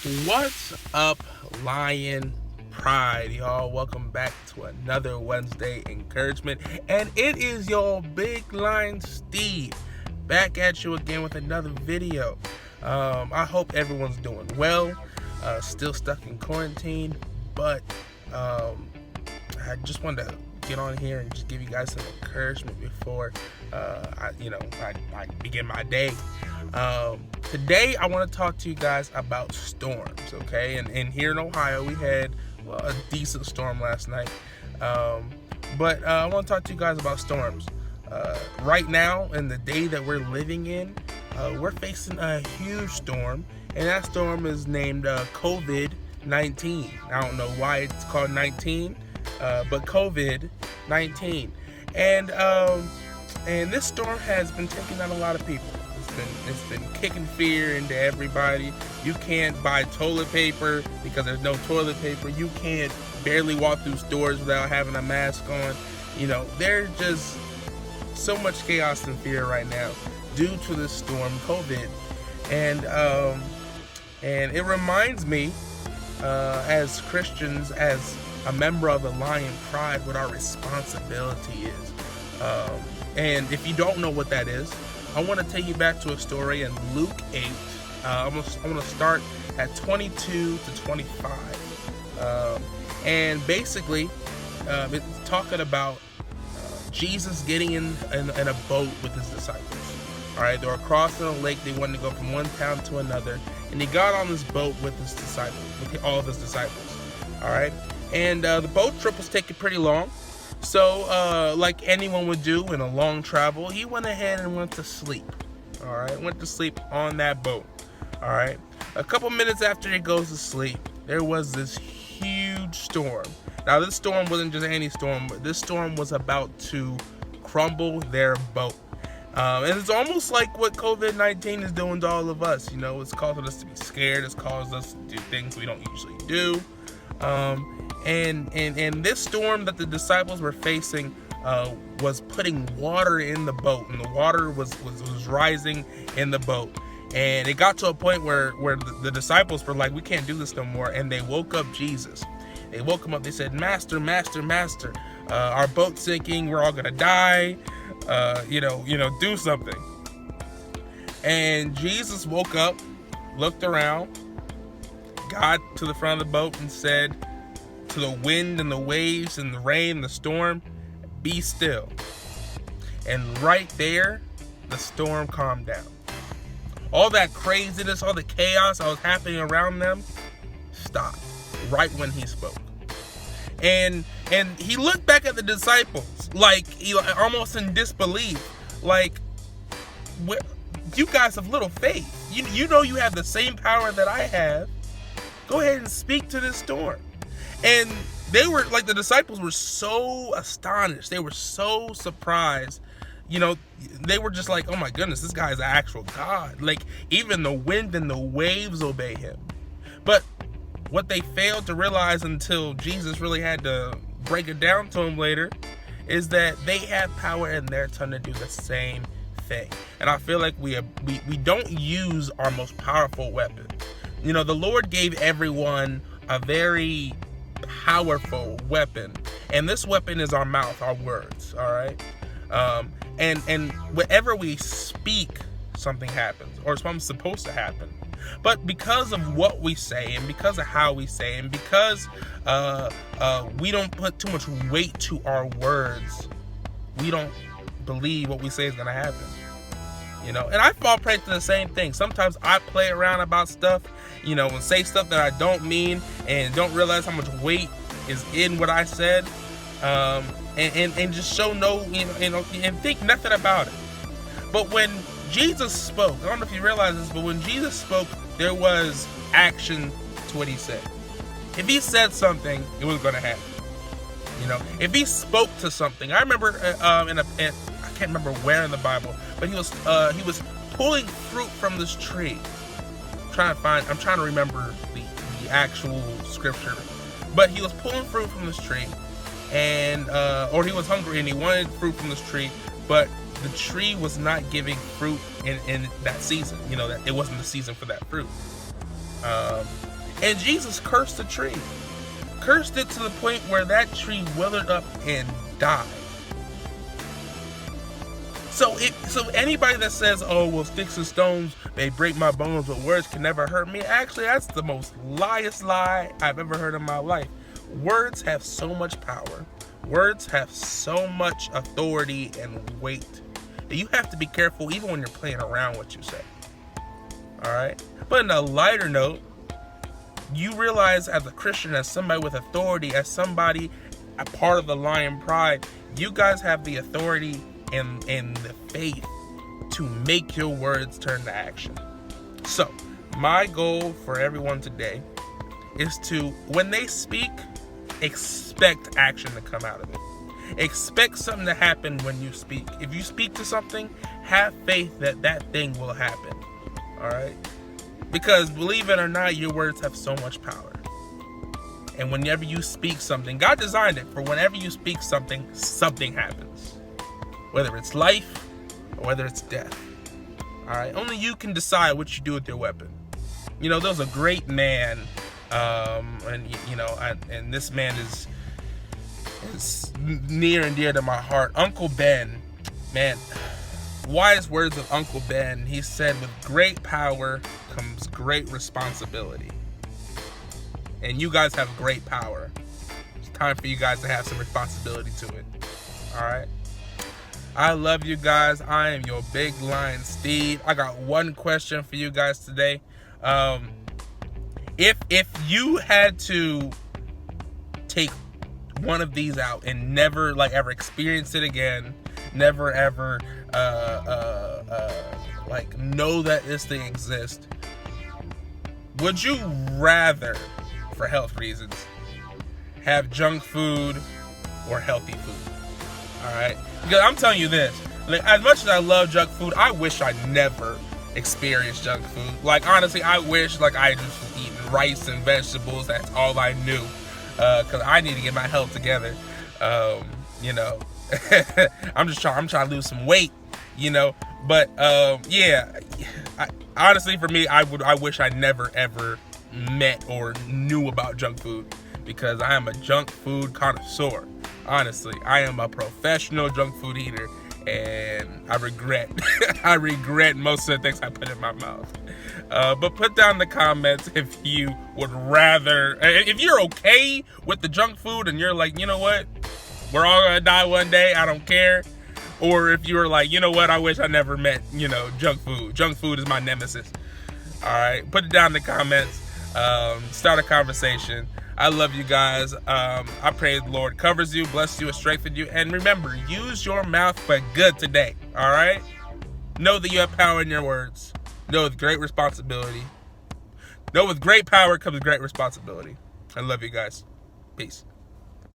What's up, Lion Pride, y'all? Welcome back to another Wednesday encouragement, and it is your big lion Steve back at you again with another video. I hope everyone's doing well, still stuck in quarantine, but I just wanted to get on here and just give you guys some encouragement before I begin my day. Today I want to talk to you guys about storms, okay? And here in Ohio we had a decent storm last night, but I want to talk to you guys about storms. Right now, in the day that we're living in, we're facing a huge storm, and that storm is named COVID-19. I don't know why it's called 19, but COVID-19. And this storm has been taking out a lot of people. It's been kicking fear into everybody. You can't buy toilet paper because there's no toilet paper. You can't barely walk through stores without having a mask on. You know, there's just so much chaos and fear right now due to this storm, COVID. And it reminds me, as Christians, as a member of the Lion Pride, what our responsibility is. And if you don't know what that is, I want to take you back to a story in Luke 8. I'm going to start at 22 to 25. And basically, it's talking about Jesus getting in a boat with his disciples. All right, they were crossing a lake. They wanted to go from one town to another. And he got on this boat with his disciples, with all of his disciples. All right, and the boat trip was taking pretty long. So, like anyone would do in a long travel, he went ahead and went to sleep. All right, went to sleep on that boat. All right, a couple minutes after he goes to sleep, there was this huge storm. Now, this storm wasn't just any storm, but this storm was about to crumble their boat. And it's almost like what COVID-19 is doing to all of us. You know, it's causing us to be scared. It's caused us to do things we don't usually do. And this storm that the disciples were facing was putting water in the boat, and the water was rising in the boat. And it got to a point where the disciples were like, we can't do this no more. And they woke up Jesus. They woke him up. They said, Master, Master, Master, our boat's sinking. We're all gonna die. Do something. And Jesus woke up, looked around, got to the front of the boat and said to the wind and the waves and the rain and the storm, be still. And right there, the storm calmed down. All that craziness, all the chaos that was happening around them stopped right when he spoke. And he looked back at the disciples like almost in disbelief, like, you guys have little faith. You know you have the same power that I have. Go ahead and speak to this storm. And they were like, the disciples were so astonished. They were so surprised. You know, they were just like, oh my goodness, this guy is an actual God. Like, even the wind and the waves obey him. But what they failed to realize until Jesus really had to break it down to them later is that they have power in their tongue to do the same thing. And I feel like we don't use our most powerful weapon. You know, the Lord gave everyone a very powerful weapon, and this weapon is our mouth, our words. All right, and whenever we speak, something happens, or something's supposed to happen. But because of what we say, and because of how we say, and because we don't put too much weight to our words, we don't believe what we say is going to happen. You know, and I fall prey to the same thing. Sometimes I play around about stuff, you know, and say stuff that I don't mean, and don't realize how much weight is in what I said, and just show no, and think nothing about it. But when Jesus spoke, I don't know if you realize this, but when Jesus spoke, there was action to what he said. If he said something, it was going to happen. You know, if he spoke to something, I remember I can't remember where in the Bible, but he was pulling fruit from this tree. I'm trying to remember the actual scripture, but he was pulling fruit from this tree, and or he was hungry and he wanted fruit from this tree, but the tree was not giving fruit in that season. You know, that it wasn't the season for that fruit. And Jesus cursed the tree. Cursed it to the point where that tree withered up and died. So anybody that says, oh, well, sticks and stones may break my bones, but words can never hurt me, actually, that's the most liest lie I've ever heard in my life. Words have so much power. Words have so much authority and weight. You have to be careful even when you're playing around what you say. All right? But in a lighter note, you realize as a Christian, as somebody with authority, as somebody a part of the Lion Pride, you guys have the authority and the faith to make your words turn to action. So, my goal for everyone today is to, when they speak, expect action to come out of it. Expect something to happen when you speak. If you speak to something, have faith that that thing will happen. All right? Because believe it or not, your words have so much power. And whenever you speak something, God designed it for whenever you speak something, something happens. Whether it's life or whether it's death. All right? Only you can decide what you do with your weapon. You know, there was a great man, and this man is near and dear to my heart. Uncle Ben, man, wise words of Uncle Ben. He said, with great power comes great responsibility. And you guys have great power. It's time for you guys to have some responsibility to it. All right? I love you guys. I am your big lion, Steve. I got one question for you guys today. If you had to take one of these out and never ever experience it again, never ever know that this thing exists, would you rather, for health reasons, have junk food or healthy food? All right, because I'm telling you this, as much as I love junk food, I wish I never experienced junk food. Honestly, I wish I just was eating rice and vegetables. That's all I knew, because I need to get my health together. I'm trying to lose some weight, but honestly, for me, I wish I never ever met or knew about junk food, because I am a junk food connoisseur. Honestly, I am a professional junk food eater, and I regret most of the things I put in my mouth. But put down in the comments if you would rather, if you're okay with the junk food and you're like, you know what, we're all gonna die one day, I don't care. Or if you're like, you know what, I wish I never met, junk food. Junk food is my nemesis. All right, put it down in the comments. Start a conversation. I love you guys. I pray the Lord covers you, bless you, and strengthen you. And remember, use your mouth for good today. All right? Know that you have power in your words. Know with great responsibility. Know with great power comes great responsibility. I love you guys. Peace.